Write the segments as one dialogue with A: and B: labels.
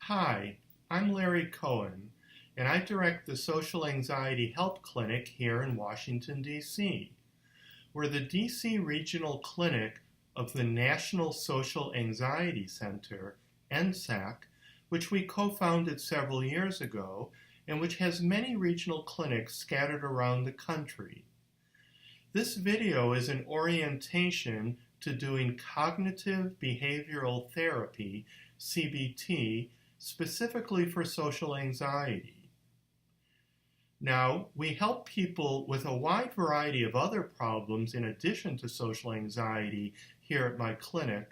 A: Hi, I'm Larry Cohen, and I direct the Social Anxiety Help Clinic here in Washington, D.C. We're the D.C. Regional Clinic of the National Social Anxiety Center, NSAC, which we co-founded several years ago and which has many regional clinics scattered around the country. This video is an orientation to doing cognitive behavioral therapy, CBT, specifically for social anxiety. Now, we help people with a wide variety of other problems in addition to social anxiety here at my clinic,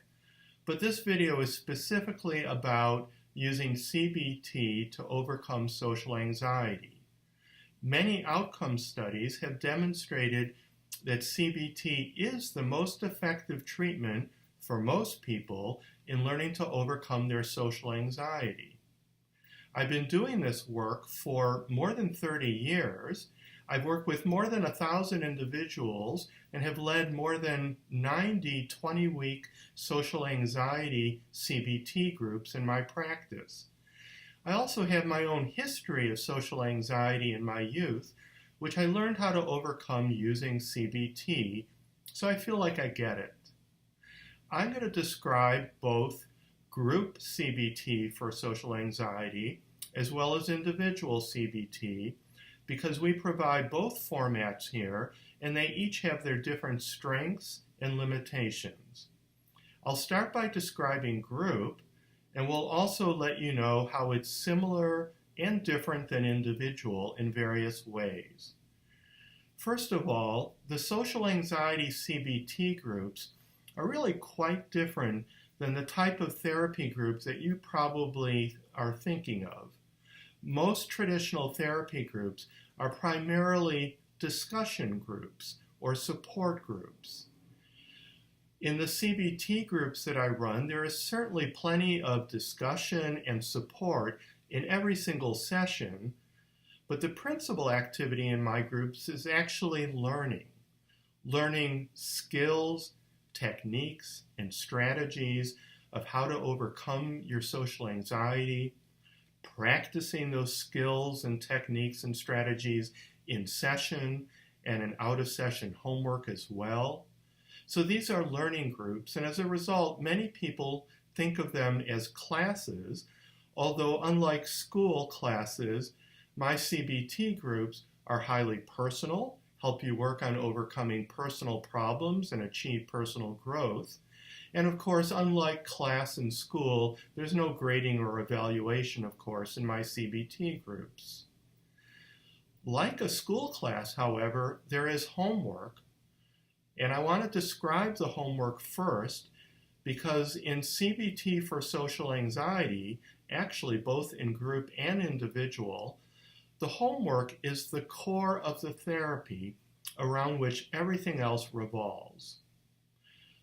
A: but this video is specifically about using CBT to overcome social anxiety. Many outcome studies have demonstrated that CBT is the most effective treatment for most people in learning to overcome their social anxiety. I've been doing this work for more than 30 years. I've worked with more than 1,000 individuals and have led more than 90 20-week social anxiety CBT groups in my practice. I also have my own history of social anxiety in my youth, which I learned how to overcome using CBT, so I feel like I get it. I'm going to describe both group CBT for social anxiety as well as individual CBT because we provide both formats here and they each have their different strengths and limitations. I'll start by describing group, and we'll also let you know how it's similar and different than individual in various ways. First of all, the social anxiety CBT groups are really quite different than the type of therapy groups that you probably are thinking of. Most traditional therapy groups are primarily discussion groups or support groups. In the CBT groups that I run, there is certainly plenty of discussion and support in every single session, but the principal activity in my groups is actually learning skills, techniques, and strategies of how to overcome your social anxiety, practicing those skills and techniques and strategies in session and in out-of-session homework as well. So these are learning groups, and as a result, many people think of them as classes, although unlike school classes, my CBT groups are highly personal, help you work on overcoming personal problems and achieve personal growth. And of course, unlike class and school, there's no grading or evaluation, of course, in my CBT groups. Like a school class, however, there is homework. And I want to describe the homework first because in CBT for social anxiety, actually both in group and individual, the homework is the core of the therapy around which everything else revolves.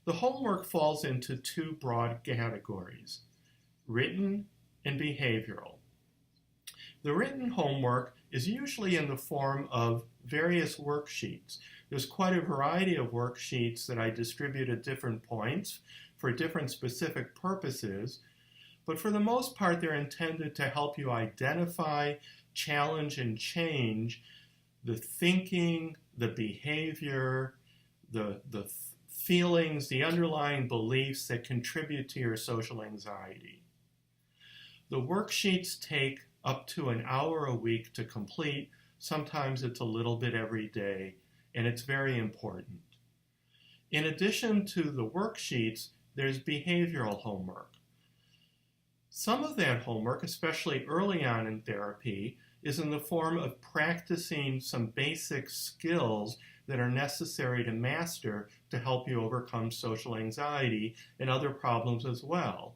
A: The homework falls into two broad categories, written and behavioral. The written homework is usually in the form of various worksheets. There's quite a variety of worksheets that I distribute at different points for different specific purposes, but for the most part they're intended to help you identify, challenge, and change the thinking, the behavior, the feelings, the underlying beliefs that contribute to your social anxiety. The worksheets take up to an hour a week to complete. Sometimes it's a little bit every day, and it's very important. In addition to the worksheets, there's behavioral homework. Some of that homework, especially early on in therapy, is in the form of practicing some basic skills that are necessary to master to help you overcome social anxiety and other problems as well.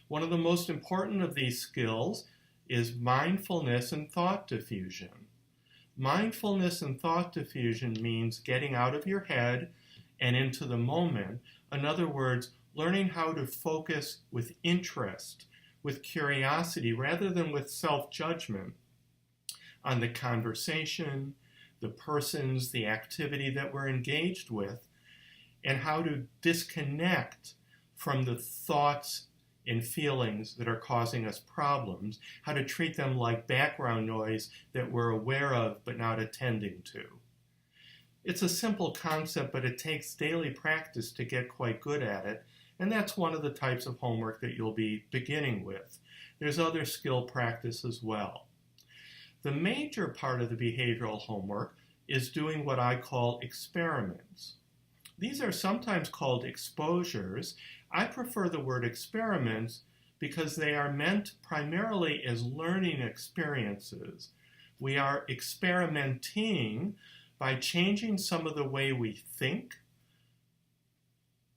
A: One of the most important of these skills is mindfulness and thought diffusion. Mindfulness and thought diffusion means getting out of your head and into the moment. In other words, learning how to focus with interest, with curiosity, rather than with self-judgment on the conversation, the persons, the activity that we're engaged with, and how to disconnect from the thoughts and feelings that are causing us problems, how to treat them like background noise that we're aware of but not attending to. It's a simple concept, but it takes daily practice to get quite good at it, and that's one of the types of homework that you'll be beginning with. There's other skill practice as well. The major part of the behavioral homework is doing what I call experiments. These are sometimes called exposures. I prefer the word experiments because they are meant primarily as learning experiences. We are experimenting by changing some of the way we think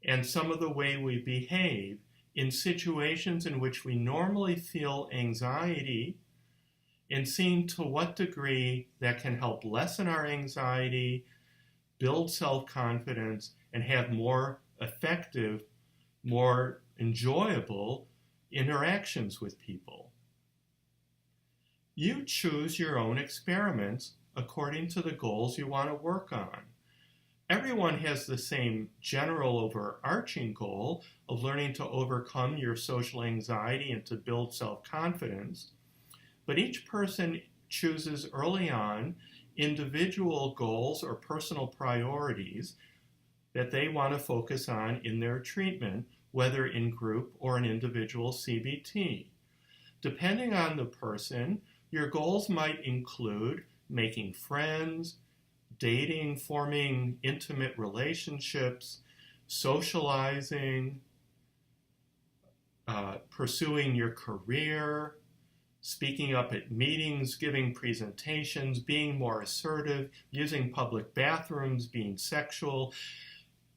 A: and some of the way we behave in situations in which we normally feel anxiety, and seeing to what degree that can help lessen our anxiety, build self-confidence, and have more effective, more enjoyable interactions with people. You choose your own experiments according to the goals you want to work on. Everyone has the same general overarching goal of learning to overcome your social anxiety and to build self-confidence, but each person chooses early on individual goals or personal priorities that they want to focus on in their treatment, whether in group or an individual CBT. Depending on the person, your goals might include making friends, dating, forming intimate relationships, socializing, pursuing your career, speaking up at meetings, giving presentations, being more assertive, using public bathrooms, being sexual,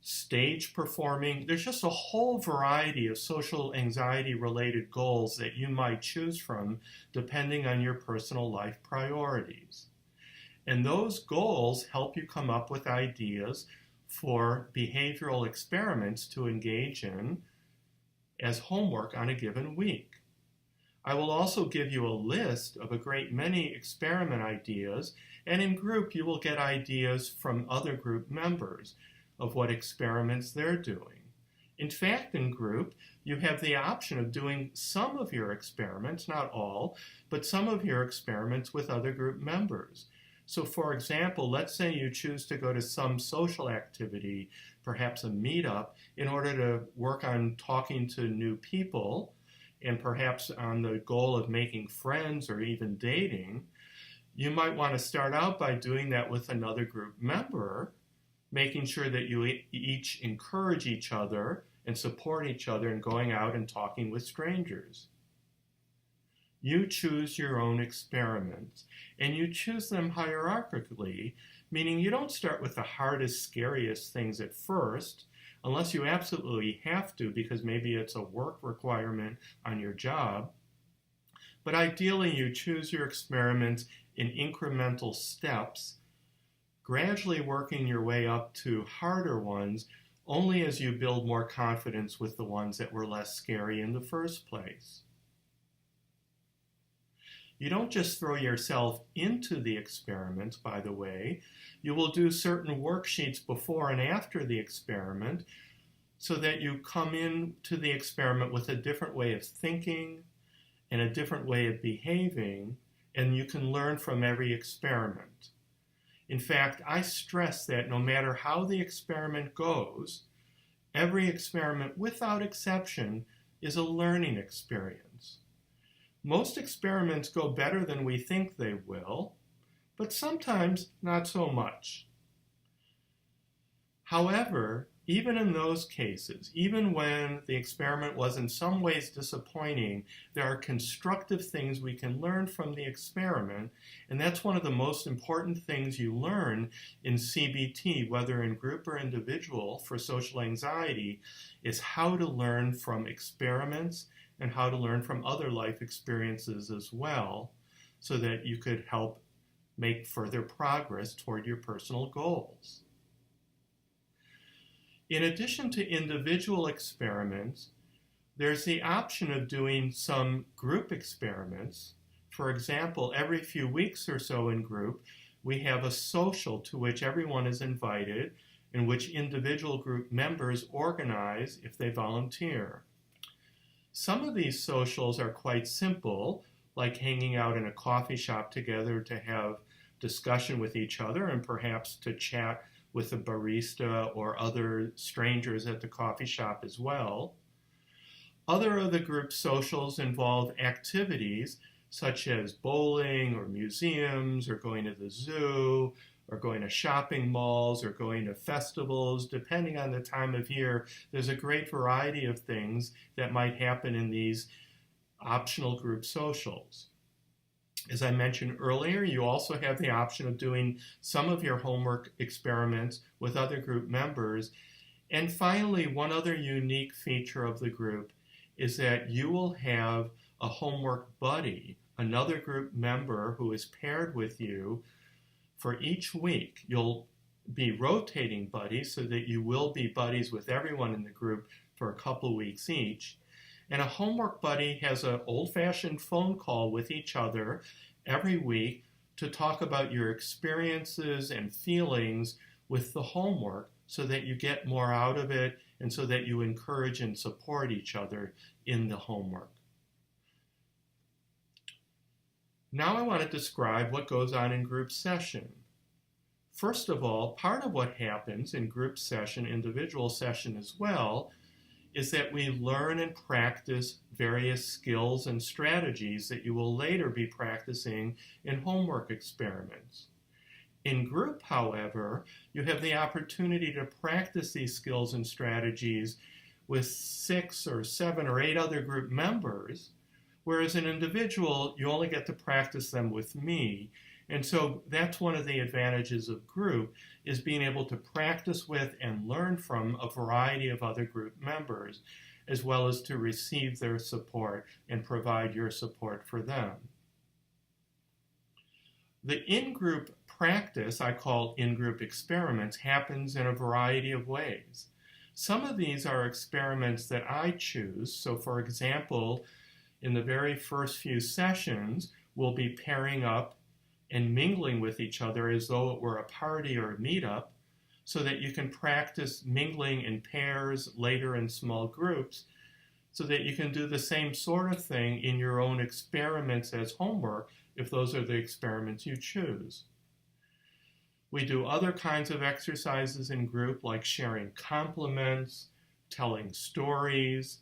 A: stage performing. There's just a whole variety of social anxiety-related goals that you might choose from depending on your personal life priorities. And those goals help you come up with ideas for behavioral experiments to engage in as homework on a given week. I will also give you a list of a great many experiment ideas, and in group you will get ideas from other group members of what experiments they're doing. In fact, in group, you have the option of doing some of your experiments, not all, but some of your experiments with other group members. So for example, let's say you choose to go to some social activity, perhaps a meetup, in order to work on talking to new people, and perhaps on the goal of making friends or even dating. You might want to start out by doing that with another group member, making sure that you each encourage each other and support each other in going out and talking with strangers. You choose your own experiments, and you choose them hierarchically, meaning you don't start with the hardest, scariest things at first, unless you absolutely have to because maybe it's a work requirement on your job. But ideally, you choose your experiments in incremental steps, gradually working your way up to harder ones only as you build more confidence with the ones that were less scary in the first place. You don't just throw yourself into the experiment, by the way. You will do certain worksheets before and after the experiment so that you come into the experiment with a different way of thinking and a different way of behaving, and you can learn from every experiment. In fact, I stress that no matter how the experiment goes, every experiment, without exception, is a learning experience. Most experiments go better than we think they will, but sometimes not so much. However, even in those cases, even when the experiment was in some ways disappointing, there are constructive things we can learn from the experiment, and that's one of the most important things you learn in CBT, whether in group or individual, for social anxiety, is how to learn from experiments and how to learn from other life experiences as well, so that you could help make further progress toward your personal goals. In addition to individual experiments, there's the option of doing some group experiments. For example, every few weeks or so in group, we have a social to which everyone is invited, in which individual group members organize if they volunteer. Some of these socials are quite simple, like hanging out in a coffee shop together to have discussion with each other and perhaps to chat with a barista or other strangers at the coffee shop as well. Other of the group socials involve activities such as bowling or museums or going to the zoo or going to shopping malls or going to festivals. Depending on the time of year, there's a great variety of things that might happen in these optional group socials. As I mentioned earlier, you also have the option of doing some of your homework experiments with other group members. And finally, one other unique feature of the group is that you will have a homework buddy, another group member who is paired with you for each week. You'll be rotating buddies so that you will be buddies with everyone in the group for a couple of weeks each. And a homework buddy has an old-fashioned phone call with each other every week to talk about your experiences and feelings with the homework so that you get more out of it and so that you encourage and support each other in the homework. Now I want to describe what goes on in group session. First of all, part of what happens in group session, individual session as well, is that we learn and practice various skills and strategies that you will later be practicing in homework experiments. In group, however, you have the opportunity to practice these skills and strategies with 6 or 7 or 8 other group members, whereas an individual, you only get to practice them with me. And so that's one of the advantages of group, is being able to practice with and learn from a variety of other group members, as well as to receive their support and provide your support for them. The in-group practice, I call in-group experiments, happens in a variety of ways. Some of these are experiments that I choose. So for example, in the very first few sessions, we'll be pairing up and mingling with each other as though it were a party or a meetup, so that you can practice mingling in pairs later in small groups, so that you can do the same sort of thing in your own experiments as homework if those are the experiments you choose. We do other kinds of exercises in group, like sharing compliments, telling stories,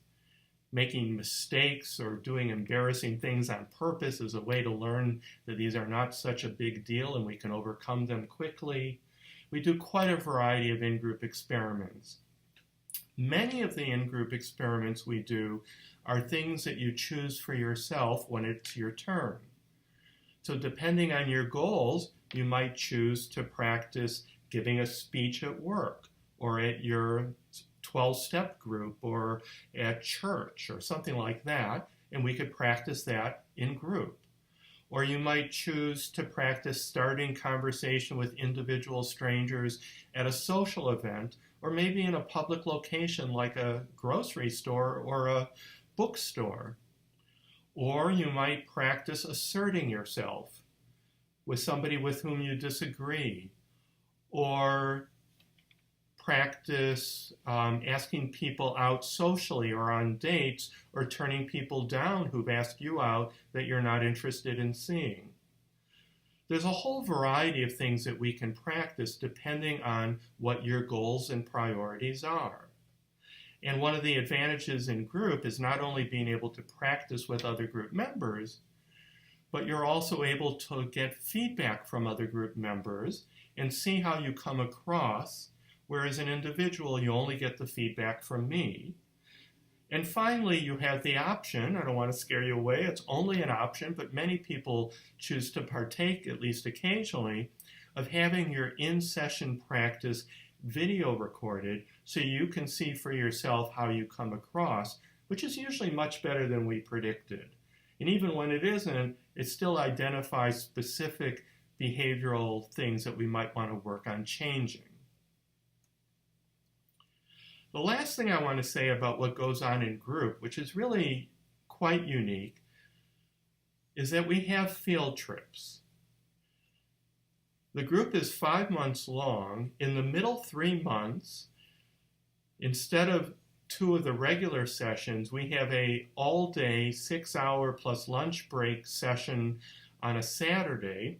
A: making mistakes or doing embarrassing things on purpose as a way to learn that these are not such a big deal and we can overcome them quickly. We do quite a variety of in-group experiments. Many of the in-group experiments we do are things that you choose for yourself when it's your turn. So depending on your goals, you might choose to practice giving a speech at work or at your 12-step group or at church or something like that, and we could practice that in group. Or you might choose to practice starting conversation with individual strangers at a social event, or maybe in a public location like a grocery store or a bookstore. Or you might practice asserting yourself with somebody with whom you disagree, or practice asking people out socially or on dates, or turning people down who've asked you out that you're not interested in seeing. There's a whole variety of things that we can practice depending on what your goals and priorities are. And one of the advantages in group is not only being able to practice with other group members, but you're also able to get feedback from other group members and see how you come across, whereas an individual, you only get the feedback from me. And finally, you have the option, I don't want to scare you away, it's only an option, but many people choose to partake, at least occasionally, of having your in-session practice video recorded so you can see for yourself how you come across, which is usually much better than we predicted. And even when it isn't, it still identifies specific behavioral things that we might want to work on changing. The last thing I want to say about what goes on in group, which is really quite unique, is that we have field trips. The group is 5 months long. In the middle 3 months, instead of two of the regular sessions, we have a all-day 6-hour plus lunch break session on a Saturday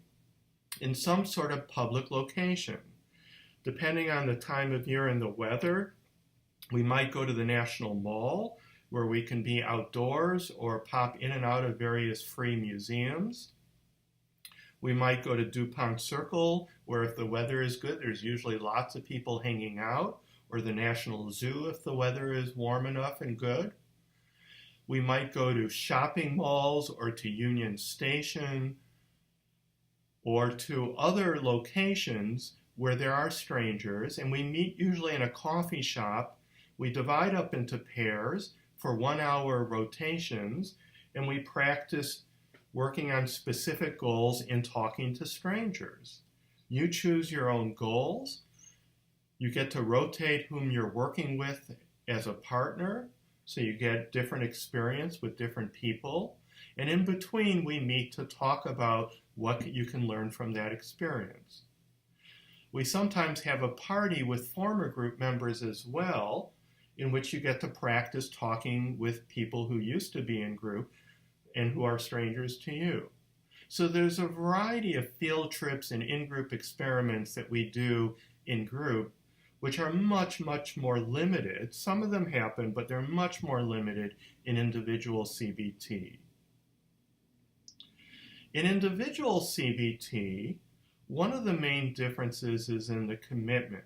A: in some sort of public location. Depending on the time of year and the weather, we might go to the National Mall where we can be outdoors or pop in and out of various free museums. We might go to DuPont Circle where if the weather is good, there's usually lots of people hanging out, or the National Zoo if the weather is warm enough and good. We might go to shopping malls or to Union Station or to other locations where there are strangers, and we meet usually in a coffee shop. We divide up into pairs for 1-hour rotations, and we practice working on specific goals in talking to strangers. You choose your own goals. You get to rotate whom you're working with as a partner, so you get different experience with different people. And in between, we meet to talk about what you can learn from that experience. We sometimes have a party with former group members as well, in which you get to practice talking with people who used to be in group and who are strangers to you. So there's a variety of field trips and in-group experiments that we do in group, which are much, much more limited. Some of them happen, but they're much more limited in individual CBT. In individual CBT, one of the main differences is in the commitment.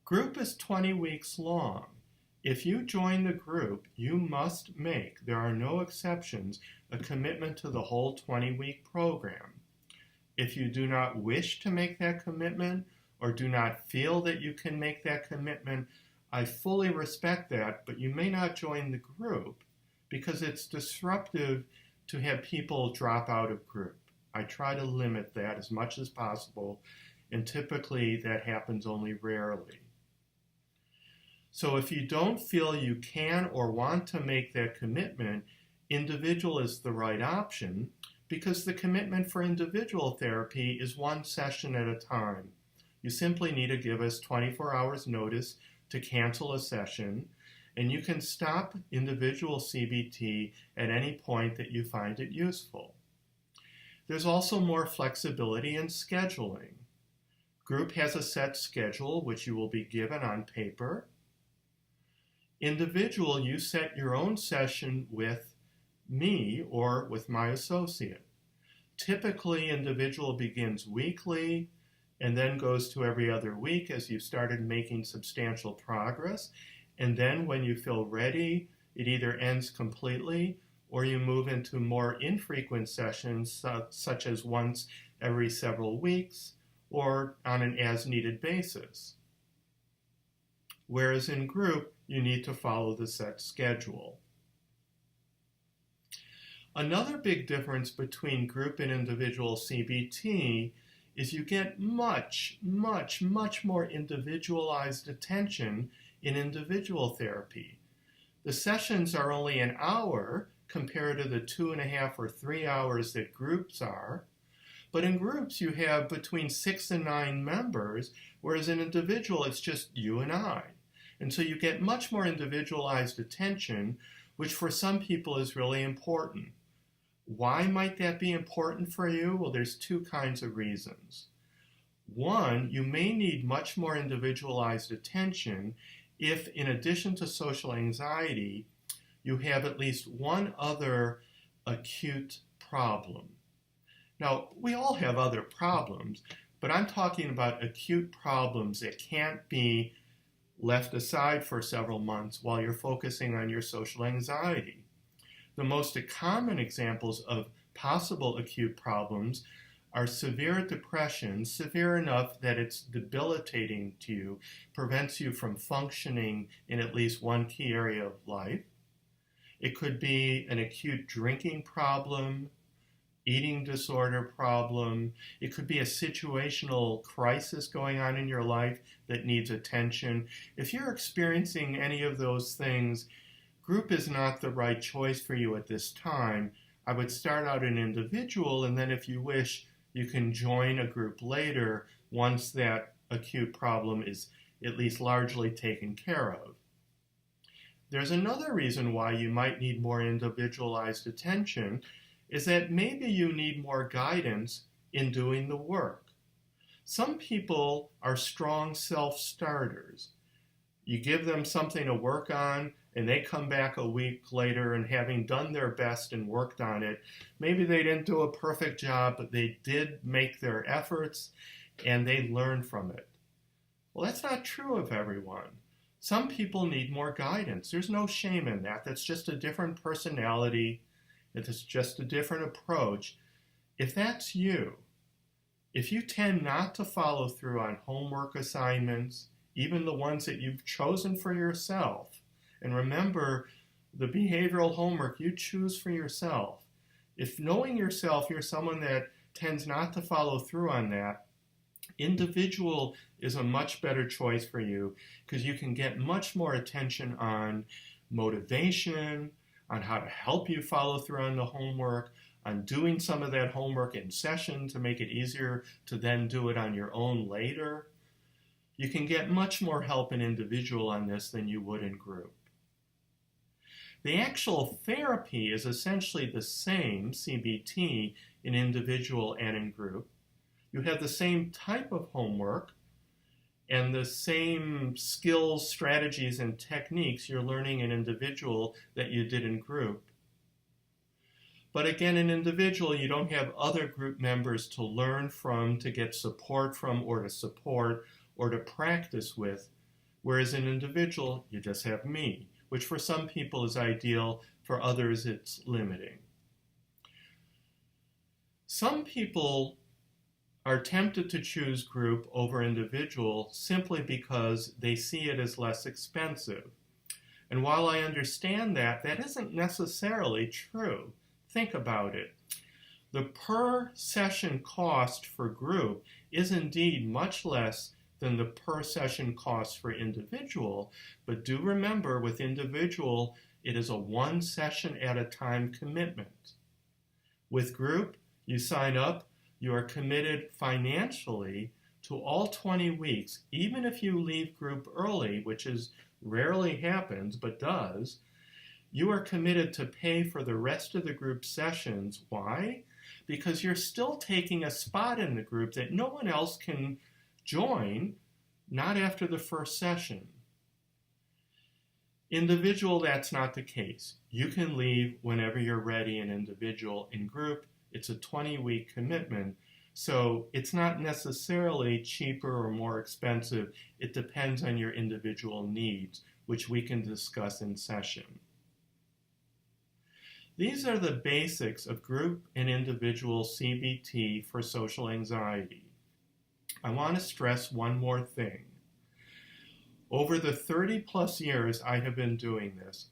A: Group is 20 weeks long. If you join the group, you must make, there are no exceptions, a commitment to the whole 20-week program. If you do not wish to make that commitment or do not feel that you can make that commitment, I fully respect that, but you may not join the group because it's disruptive to have people drop out of group. I try to limit that as much as possible, and typically that happens only rarely. So if you don't feel you can or want to make that commitment, individual is the right option because the commitment for individual therapy is one session at a time. You simply need to give us 24 hours notice to cancel a session, and you can stop individual CBT at any point that you find it useful. There's also more flexibility in scheduling. Group has a set schedule, which you will be given on paper. Individual, you set your own session with me or with my associate. Typically, individual begins weekly and then goes to every other week as you've started making substantial progress. And then when you feel ready, it either ends completely or you move into more infrequent sessions, such as once every several weeks or on an as-needed basis. Whereas in group, you need to follow the set schedule. Another big difference between group and individual CBT is you get much, much, much more individualized attention in individual therapy. The sessions are only an hour compared to the 2.5 or 3 hours that groups are. But in groups, you have between 6 and 9 members, whereas in individual, it's just you and I. And so you get much more individualized attention, which for some people is really important. Why might that be important for you? Well, there's two kinds of reasons. One, you may need much more individualized attention if, in addition to social anxiety, you have at least one other acute problem. Now, we all have other problems, but I'm talking about acute problems that can't be left aside for several months while you're focusing on your social anxiety. The most common examples of possible acute problems are severe depression, severe enough that it's debilitating to you, prevents you from functioning in at least one key area of life. It could be an acute drinking problem, eating disorder problem. It could be a situational crisis going on in your life that needs attention. If you're experiencing any of those things, group is not the right choice for you at this time. I would start out an individual, and then if you wish, you can join a group later once that acute problem is at least largely taken care of. There's another reason why you might need more individualized attention, is that maybe you need more guidance in doing the work. Some people are strong self-starters. You give them something to work on, and they come back a week later and having done their best and worked on it, maybe they didn't do a perfect job, but they did make their efforts and they learned from it. Well, that's not true of everyone. Some people need more guidance. There's no shame in that. That's just a different personality. It's just a different approach. If that's you, if you tend not to follow through on homework assignments, even the ones that you've chosen for yourself, and remember, the behavioral homework you choose for yourself. If knowing yourself, you're someone that tends not to follow through on that, individual is a much better choice for you because you can get much more attention on motivation, on how to help you follow through on the homework, on doing some of that homework in session to make it easier to then do it on your own later. You can get much more help in individual on this than you would in group. The actual therapy is essentially the same CBT in individual and in group. You have the same type of homework and the same skills, strategies, and techniques you're learning in individual that you did in group. But again, in individual, you don't have other group members to learn from, to get support from, or to support, or to practice with, whereas in individual, you just have me, which for some people is ideal, for others it's limiting. Some people are tempted to choose group over individual simply because they see it as less expensive. And while I understand that, that isn't necessarily true. Think about it. The per session cost for group is indeed much less than the per session cost for individual, but do remember with individual, it is a one session at a time commitment. With group, you sign up, you are committed financially to all 20 weeks, even if you leave group early, which is rarely happens, but does, you are committed to pay for the rest of the group sessions. Why? Because you're still taking a spot in the group that no one else can join, not after the first session. Individual, that's not the case. You can leave whenever you're ready in individual. In group, it's a 20-week commitment, so it's not necessarily cheaper or more expensive. It depends on your individual needs, which we can discuss in session. These are the basics of group and individual CBT for social anxiety. I want to stress one more thing. Over the 30 plus years I have been doing this,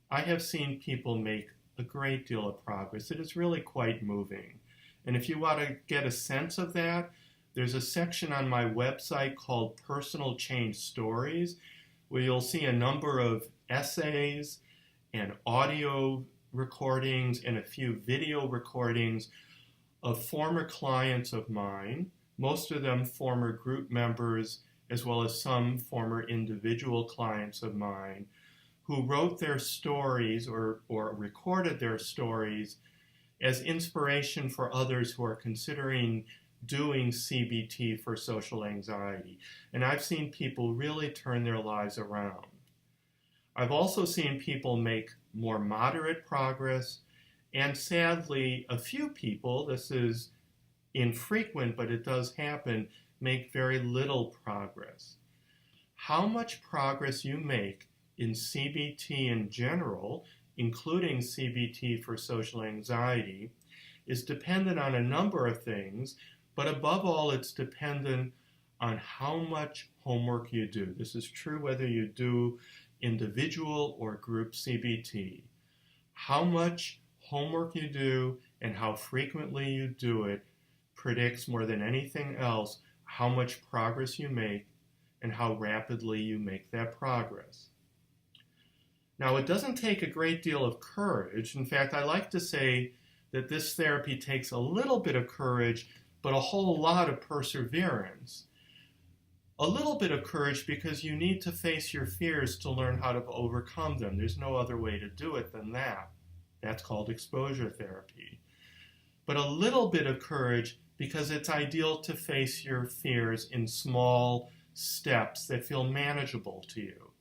A: I have seen people make a great deal of progress. It is really quite moving. And if you want to get a sense of that, there's a section on my website called Personal Change Stories, where you'll see a number of essays and audio recordings and a few video recordings of former clients of mine, most of them former group members, as well as some former individual clients of mine, who wrote their stories or recorded their stories as inspiration for others who are considering doing CBT for social anxiety. And I've seen people really turn their lives around. I've also seen people make more moderate progress, and sadly, a few people, this is infrequent, but it does happen, make very little progress. How much progress you make in CBT in general, including CBT for social anxiety, is dependent on a number of things, but above all, it's dependent on how much homework you do. This is true whether you do individual or group CBT. How much homework you do and how frequently you do it predicts more than anything else how much progress you make and how rapidly you make that progress. Now, it doesn't take a great deal of courage. In fact, I like to say that this therapy takes a little bit of courage, but a whole lot of perseverance. A little bit of courage because you need to face your fears to learn how to overcome them. There's no other way to do it than that. That's called exposure therapy. But a little bit of courage because it's ideal to face your fears in small steps that feel manageable to you.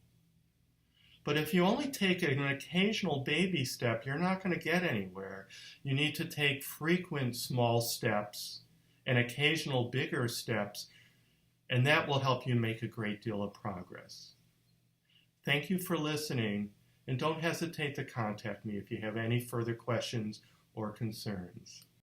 A: But if you only take an occasional baby step, you're not going to get anywhere. You need to take frequent small steps and occasional bigger steps, and that will help you make a great deal of progress. Thank you for listening, and don't hesitate to contact me if you have any further questions or concerns.